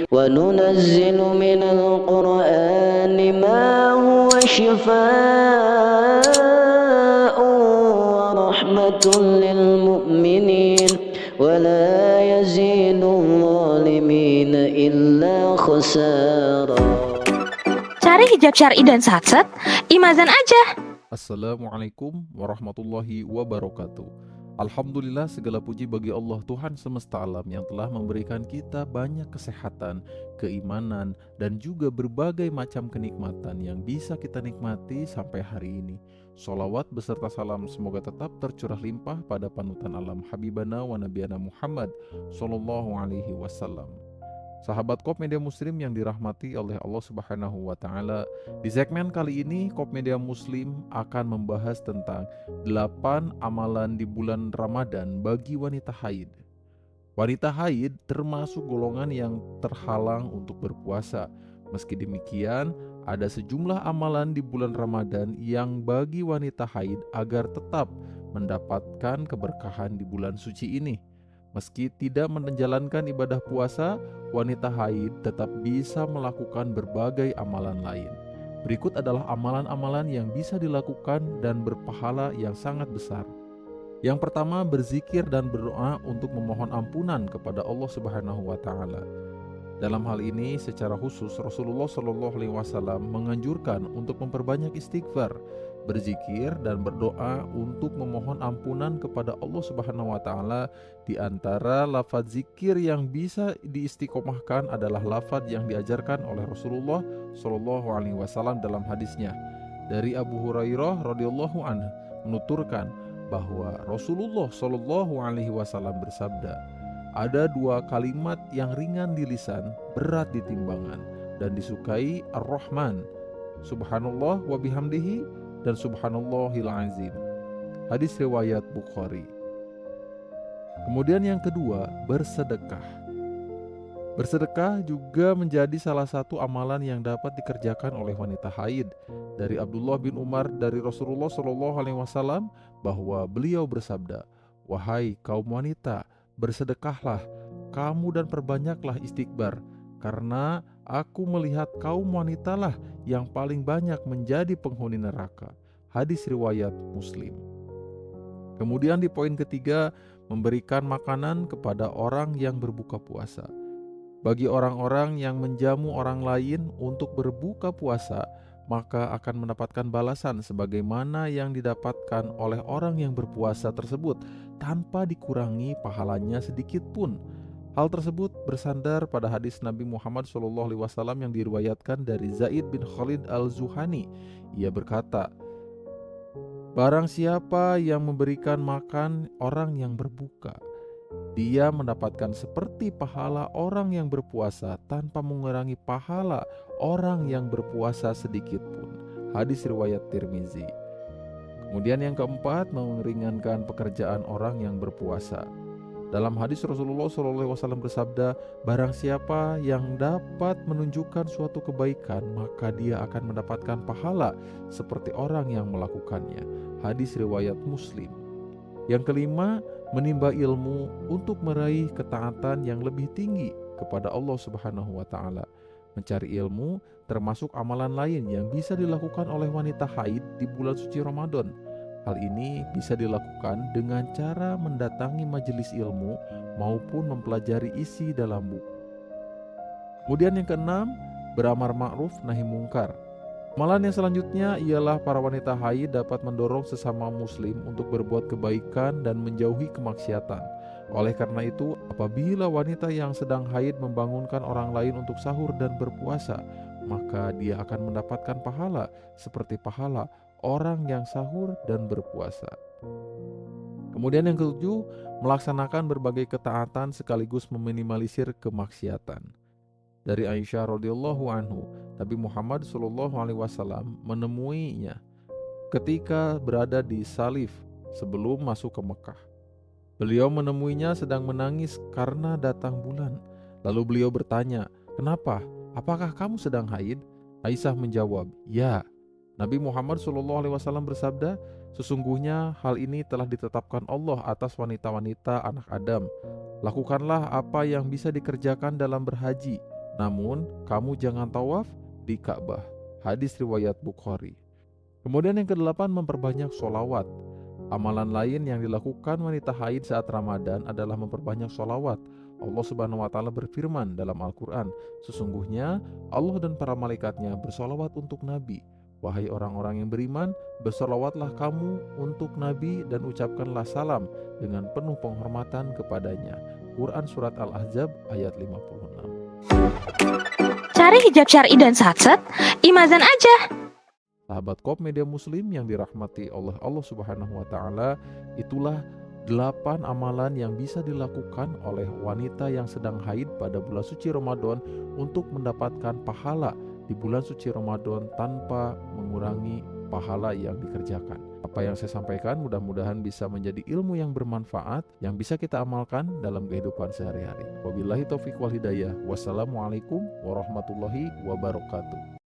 وننزل من القرآن ما هو شفاء ورحمة للمؤمنين ولا يزيد الظالمين إلا خسارا. Cari hijab syar'i dan satset, Imazan aja. Assalamualaikum warahmatullahi wabarakatuh. Alhamdulillah, segala puji bagi Allah Tuhan semesta alam yang telah memberikan kita banyak kesehatan, keimanan, dan juga berbagai macam kenikmatan yang bisa kita nikmati sampai hari ini. Sholawat beserta salam semoga tetap tercurah limpah pada panutan alam Habibana wa Nabiyana Muhammad Sallallahu Alaihi Wasallam. Sahabat Kop Media Muslim yang dirahmati oleh Allah Subhanahu wa Ta'ala, di segmen kali ini Kop Media Muslim akan membahas tentang 8 amalan di bulan Ramadan bagi wanita haid. Wanita haid termasuk golongan yang terhalang untuk berpuasa. Meski demikian, ada sejumlah amalan di bulan Ramadan yang bagi wanita haid agar tetap mendapatkan keberkahan di bulan suci ini. Meski tidak menjalankan ibadah puasa, wanita haid tetap bisa melakukan berbagai amalan lain. Berikut adalah amalan-amalan yang bisa dilakukan dan berpahala yang sangat besar. Yang pertama, berzikir dan berdoa untuk memohon ampunan kepada Allah Subhanahu wa Ta'ala. Dalam hal ini, secara khusus Rasulullah Shallallahu Alaihi Wasallam menganjurkan untuk memperbanyak istighfar, berzikir dan berdoa untuk memohon ampunan kepada Allah Subhanahu Wa Taala. Di antara lafaz zikir yang bisa diistiqomahkan adalah lafaz yang diajarkan oleh Rasulullah Shallallahu Alaihi Wasallam dalam hadisnya. Dari Abu Hurairah radhiyallahu anhu menuturkan bahwa Rasulullah Shallallahu Alaihi Wasallam bersabda, ada 2 kalimat yang ringan di lisan, berat di timbangan, dan disukai Ar-Rahman, Subhanallah wa bihamdihi, dan Subhanallahil azim. Hadis riwayat Bukhari. Kemudian yang kedua, bersedekah. Bersedekah juga menjadi salah satu amalan yang dapat dikerjakan oleh wanita haid. Dari Abdullah bin Umar dari Rasulullah SAW bahwa beliau bersabda, wahai kaum wanita, bersedekahlah kamu dan perbanyaklah istighfar, karena aku melihat kaum wanitalah yang paling banyak menjadi penghuni neraka. Hadis riwayat Muslim. Kemudian di poin ketiga, memberikan makanan kepada orang yang berbuka puasa. Bagi orang-orang yang menjamu orang lain untuk berbuka puasa, maka akan mendapatkan balasan sebagaimana yang didapatkan oleh orang yang berpuasa tersebut tanpa dikurangi pahalanya sedikit pun. Hal tersebut bersandar pada hadis Nabi Muhammad SAW yang diriwayatkan dari Zaid bin Khalid al-Zuhani. Ia berkata, barang siapa yang memberikan makan orang yang berbuka, dia mendapatkan seperti pahala orang yang berpuasa tanpa mengurangi pahala orang yang berpuasa sedikit pun. Hadis riwayat Tirmizi. Kemudian yang keempat, meringankan pekerjaan orang yang berpuasa. Dalam hadis Rasulullah SAW bersabda, barang siapa yang dapat menunjukkan suatu kebaikan, maka dia akan mendapatkan pahala seperti orang yang melakukannya. Hadis riwayat Muslim. Yang kelima, menimba ilmu untuk meraih ketaatan yang lebih tinggi kepada Allah Subhanahu wa Ta'ala. Mencari ilmu termasuk amalan lain yang bisa dilakukan oleh wanita haid di bulan suci Ramadan. Hal ini bisa dilakukan dengan cara mendatangi majelis ilmu maupun mempelajari isi dalam buku. Kemudian yang keenam, beramar ma'ruf nahi mungkar. Amalan yang selanjutnya ialah para wanita haid dapat mendorong sesama muslim untuk berbuat kebaikan dan menjauhi kemaksiatan. Oleh karena itu, apabila wanita yang sedang haid membangunkan orang lain untuk sahur dan berpuasa, maka dia akan mendapatkan pahala seperti pahala orang yang sahur dan berpuasa. Kemudian yang ketujuh, melaksanakan berbagai ketaatan sekaligus meminimalisir kemaksiatan. Dari Aisyah radhiyallahu anhu, Nabi Muhammad SAW menemuinya ketika berada di Salif sebelum masuk ke Mekah. Beliau menemuinya sedang menangis karena datang bulan. Lalu beliau bertanya, kenapa? Apakah kamu sedang haid? Aisyah menjawab, ya. Nabi Muhammad SAW bersabda, sesungguhnya hal ini telah ditetapkan Allah atas wanita-wanita anak Adam. Lakukanlah apa yang bisa dikerjakan dalam berhaji Namun, kamu jangan tawaf di Ka'bah. Hadis riwayat Bukhari. Kemudian yang kedelapan, memperbanyak sholawat. Amalan lain yang dilakukan wanita haid saat Ramadan adalah memperbanyak sholawat. Allah Subhanahu wa Ta'ala berfirman dalam Al-Quran, sesungguhnya Allah dan para malaikatnya bersolawat untuk Nabi. Wahai orang-orang yang beriman, bersolawatlah kamu untuk Nabi dan ucapkanlah salam dengan penuh penghormatan kepadanya. Quran Surat Al-Ahzab ayat 56. Cari hijab syar'i dan satset, Imazan aja. Sahabat Koop Media Muslim yang dirahmati oleh Allah Subhanahu wa Ta'ala, itulah 8 amalan yang bisa dilakukan oleh wanita yang sedang haid pada bulan suci Ramadan untuk mendapatkan pahala di bulan suci Ramadan tanpa mengurangi pahala yang dikerjakan. Apa yang saya sampaikan mudah-mudahan bisa menjadi ilmu yang bermanfaat yang bisa kita amalkan dalam kehidupan sehari-hari. Wabillahi taufiq wal hidayah. Wassalamualaikum warahmatullahi wabarakatuh.